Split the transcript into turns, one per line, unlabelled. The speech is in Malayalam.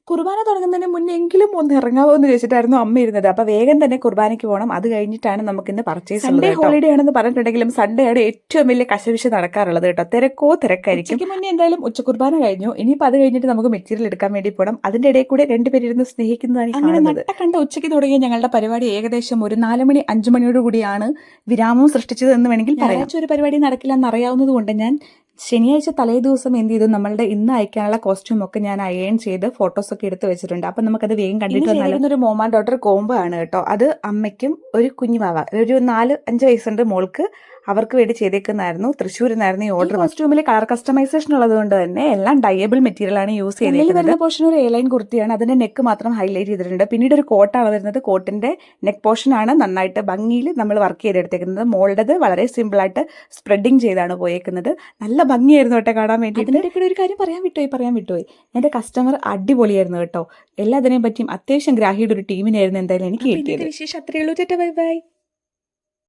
കുർബാന തുടങ്ങുന്നതിന് മുന്നേ എങ്കിലും ഒന്ന് ഇറങ്ങാവോ എന്ന് ചോദിച്ചിട്ടായിരുന്നു അമ്മ ഇരുന്നത്. അപ്പോൾ വേഗം തന്നെ കുർബാനയ്ക്ക് പോകണം, അത് കഴിഞ്ഞിട്ടാണ് നമുക്ക് ഇന്ന് പർച്ചേസ്. സൺഡേ ഹോളിഡേ ആണെന്ന് പറഞ്ഞിട്ടുണ്ടെങ്കിലും സൺഡേ ആണ് ഏറ്റവും വലിയ കശവിശ നടക്കാറുള്ളത് കേട്ടോ. തിരക്കായിരിക്കും. ഉച്ചയ്ക്ക് മുന്നേ എന്തായാലും കുർബാന കഴിഞ്ഞു. ഇനിയിപ്പോൾ അത് കഴിഞ്ഞിട്ട് നമുക്ക് മെറ്റീരിയൽ എടുക്കാൻ വേണ്ടി പോകണം. അതിൻ്റെ ഇടയിൽ കൂടെ രണ്ടുപേരിരുന്ന് സ്നേഹിക്കുന്നതാണ് അങ്ങനെ കണ്ട ഉച്ചയ്ക്ക് തുടങ്ങിയ ഞങ്ങളുടെ പരിപാടി ഏകദേശം ഒരു 4 മണി 5 മണിയോട് കൂടിയാണ് വിരാമവും സൃഷ്ടിച്ചത് എന്ന് വേണമെങ്കിൽ പറയാം. ഒരു പരിപാടി നടക്കില്ല എന്നറിയാവുന്നത് കൊണ്ട് ഞാൻ ശനിയാഴ്ച തലേ ദിവസം എന്ത് ചെയ്തു, നമ്മളുടെ ഇന്ന് അയക്കാനുള്ള കോസ്റ്റ്യൂം ഒക്കെ ഞാൻ അയൺ ചെയ്ത് ഫോട്ടോസൊക്കെ എടുത്ത് വെച്ചിട്ടുണ്ട്. അപ്പം നമുക്കത് വേഗം കണ്ടിട്ട് വന്നാലും ഒരു മോമ ഡോട്ടർ കോംബോ ആണ് കേട്ടോ. അത് അമ്മയ്ക്കും ഒരു കുഞ്ഞുമാവ ഒരു 4-5 വയസ്സുണ്ട് മോൾക്ക്, അവർക്ക് വേണ്ടി ചെയ്തേക്കുന്നതായിരുന്നു. തൃശ്ശൂരിൽ നിന്നായിരുന്നു ഈ ഓർഡർ. കോസ്റ്റ്യൂമിൽ കളർ കസ്റ്റമൈസേഷൻ ഉള്ളത് കൊണ്ട് തന്നെ എല്ലാം ഡയബിൾ മെറ്റീരിയൽ ആണ് യൂസ് ചെയ്തിരിക്കുന്നത്. വരുന്ന പോർഷൻ ഒരു എയർലൈൻ കുർത്തിയാണ്, അതിന്റെ നെക്ക് മാത്രം ഹൈലൈറ്റ് ചെയ്തിട്ടുണ്ട്. പിന്നീട് ഒരു കോട്ടാണ് വരുന്നത്. കോട്ടിന്റെ നെക്ക് പോർഷൻ ആണ് നന്നായിട്ട് ഭംഗിയിൽ നമ്മൾ വർക്ക് ചെയ്തെടുത്തേക്കുന്നത്. മോളുടേത് വളരെ സിമ്പിൾ ആയിട്ട് സ്പ്രെഡിങ് ചെയ്താണ് പോയേക്കുന്നത്. നല്ല ഭംഗിയായിരുന്നു കേട്ടോ കാണാൻ വേണ്ടി. അതിനിടയ്ക്ക് ഒരു കാര്യം പറയാൻ വിട്ടുപോയി. എന്റെ കസ്റ്റമർ അടിപൊളിയായിരുന്നു കേട്ടോ. എല്ലാത്തിനെയും പറ്റിയും അത്യാവശ്യം ഗ്രാഹിയുടെ ഒരു ടീമിനായിരുന്നു എന്തായാലും എനിക്ക് കിട്ടിയത്. വിശേഷം അത്രയേ ഉള്ളൂ. Bye bye.